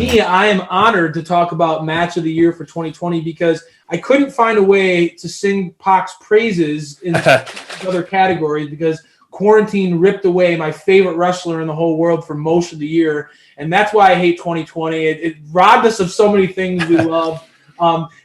me, I am honored to talk about match of the year for 2020 because I couldn't find a way to sing Pac's praises in other categories because quarantine ripped away my favorite wrestler in the whole world for most of the year. And that's why I hate 2020. It robbed us of so many things we love.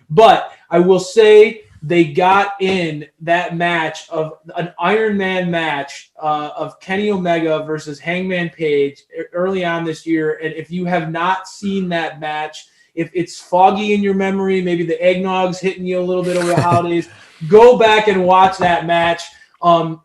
But I will say they got in that match of an Iron Man match of Kenny Omega versus Hangman Page early on this year. And if you have not seen that match, if it's foggy in your memory, maybe the eggnog's hitting you a little bit over the holidays, go back and watch that match.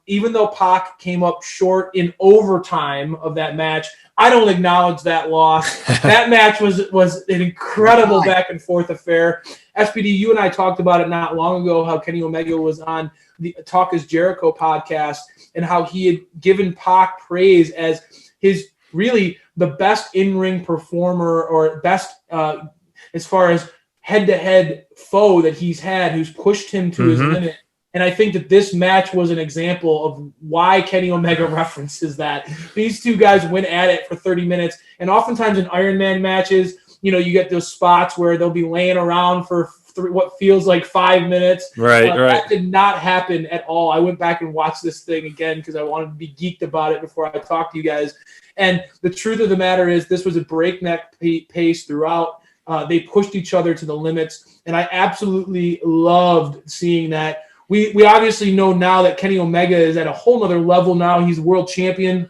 Even though Pac came up short in overtime of that match, I don't acknowledge that loss. That match was an incredible back and forth affair. SPD, you and I talked about it not long ago, how Kenny Omega was on the Talk is Jericho podcast and how he had given Pac praise as his really the best in-ring performer or best as far as head-to-head foe that he's had who's pushed him to his limit. And I think that this match was an example of why Kenny Omega references that. These two guys went at it for 30 minutes. And oftentimes in Iron Man matches, you get those spots where they'll be laying around for what feels like 5 minutes. Right. That did not happen at all. I went back and watched this thing again because I wanted to be geeked about it before I talked to you guys. And the truth of the matter is this was a breakneck pace throughout. They pushed each other to the limits. And I absolutely loved seeing that. We obviously know now that Kenny Omega is at a whole other level now. He's world champion.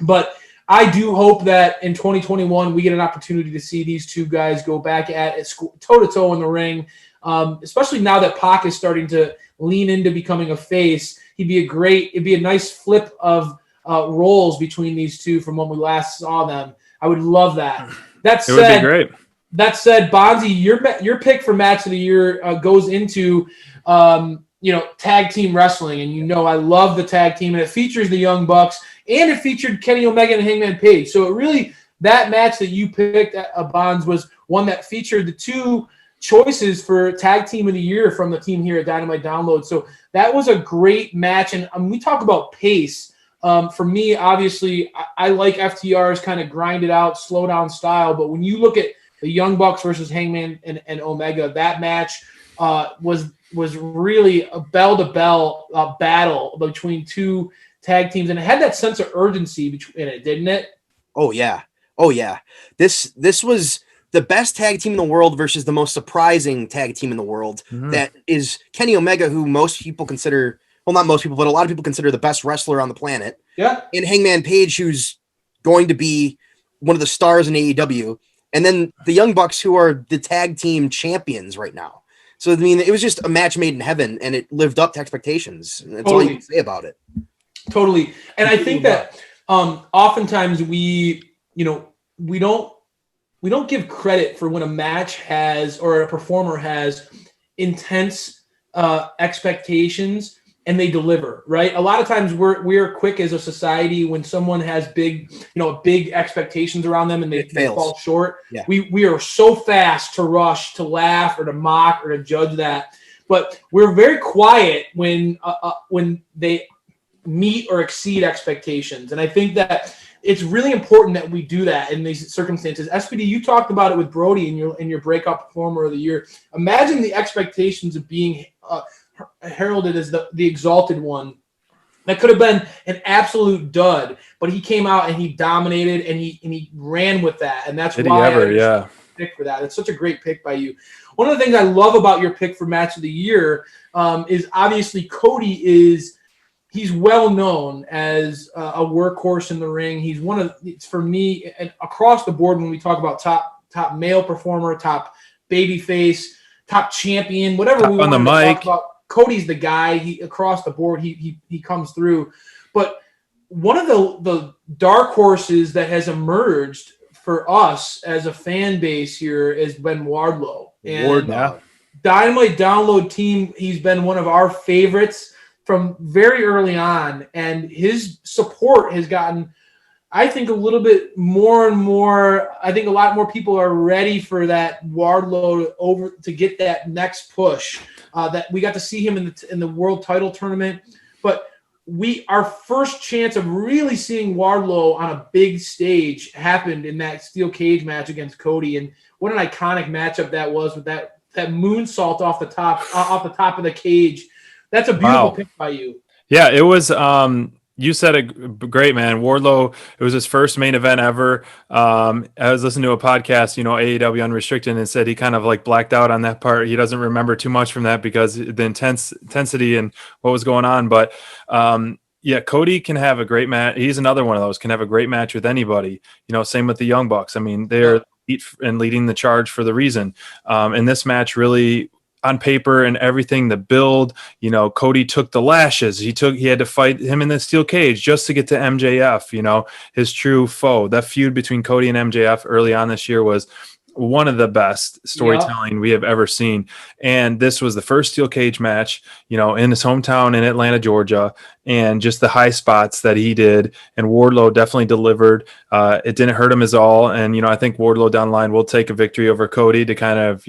But I do hope that in 2021 we get an opportunity to see these two guys go back at it toe-to-toe in the ring, especially now that Pac is starting to lean into becoming a face. It'd be a nice flip of roles between these two from when we last saw them. I would love that. It would be great. That said, Bonzi, your pick for match of the year goes into tag team wrestling, and I love the tag team, and it features the Young Bucks, and it featured Kenny Omega and Hangman Page. So it really, that match that you picked, Bonds, was one that featured the two choices for tag team of the year from the team here at Dynamite Download. So that was a great match, and we talk about pace. For me, obviously, I like FTR's kind of grind it out, slow down style, but when you look at the Young Bucks versus Hangman and Omega, that match was really a bell-to-bell battle between two tag teams, and it had that sense of urgency in it, didn't it? Oh yeah. This was the best tag team in the world versus the most surprising tag team in the world. That is Kenny Omega, who most people consider, well, not most people, but a lot of people consider the best wrestler on the planet. Yeah. And Hangman Page, who's going to be one of the stars in AEW, and then the Young Bucks, who are the tag team champions right now. So, I mean, it was just a match made in heaven, and it lived up to expectations. That's all you can say about it. Totally. And I think that oftentimes we don't give credit for when a match has, or a performer has, intense expectations and they deliver, right? A lot of times we're quick as a society when someone has big expectations around them and they fall short. Yeah. We are so fast to rush, to laugh, or to mock, or to judge that. But we're very quiet when they meet or exceed expectations. And I think that it's really important that we do that in these circumstances. SPD, you talked about it with Brody in your breakout performer of the year. Imagine the expectations of being heralded as the exalted one. That could have been an absolute dud, but he came out and he dominated and he ran with that, and that's why I pick for that. It's such a great pick by you. One of the things I love about your pick for match of the year is obviously he's well known as a workhorse in the ring. He's it's for me, and across the board when we talk about top male performer, top babyface, top champion, whatever we want to talk about. Cody's the guy. He across the board. He comes through. But one of the dark horses that has emerged for us as a fan base here has been Wardlow. And Dynamite Download team, he's been one of our favorites from very early on, and his support has gotten, I think, a little bit more and more. I think a lot more people are ready for that Wardlow to get that next push. That we got to see him in the world title tournament. But our first chance of really seeing Wardlow on a big stage happened in that steel cage match against Cody, and what an iconic matchup that was with that moonsault off the top of the cage. That's a beautiful pick by you. Yeah, it was. You said it great, man. Wardlow, it was his first main event ever. I was listening to a podcast, AEW Unrestricted, and said he kind of like blacked out on that part. He doesn't remember too much from that because the intensity and what was going on. But yeah, Cody can have a great match. He's another one of those, can have a great match with anybody. Same with the Young Bucks. I mean, they're and leading the charge for the reason. And this match really, on paper and everything, the build, Cody took the lashes. He had to fight him in the steel cage just to get to MJF, his true foe. That feud between Cody and MJF early on this year was one of the best storytelling we have ever seen. And this was the first steel cage match, in his hometown in Atlanta, Georgia, and just the high spots that he did. And Wardlow definitely delivered. It didn't hurt him at all. And, I think Wardlow down the line will take a victory over Cody to kind of,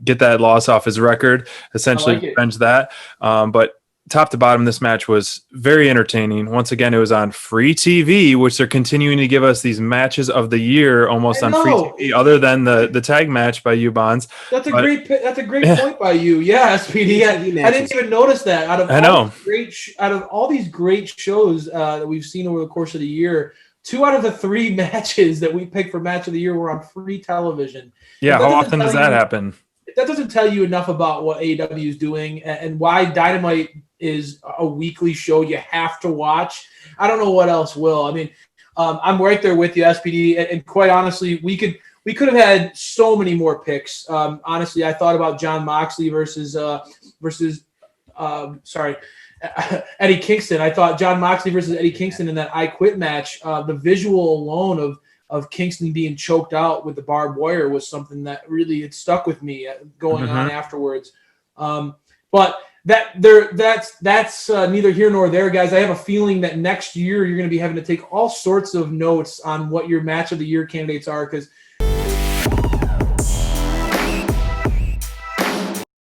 get that loss off his record, essentially revenge that. But top to bottom, this match was very entertaining. Once again, it was on free TV, which they're continuing to give us these matches of the year almost on free TV, other than the tag match by you, Bonds. That's a great point by you. Yeah, SPD. I didn't even notice that. Out of all these great shows that we've seen over the course of the year, 2 out of the 3 matches that we picked for match of the year were on free television. Yeah, how often does that happen? That doesn't tell you enough about what AEW is doing and why Dynamite is a weekly show you have to watch. I don't know what else will. I mean, I'm right there with you, SPD, and quite honestly, we could have had so many more picks. Honestly, I thought about Jon Moxley versus Eddie Kingston. I thought Jon Moxley versus Eddie Kingston in that I Quit match. The visual alone of Kingston being choked out with the barbed wire was something that really had stuck with me going on afterwards. But that's neither here nor there, guys. I have a feeling that next year you're going to be having to take all sorts of notes on what your match of the year candidates are, because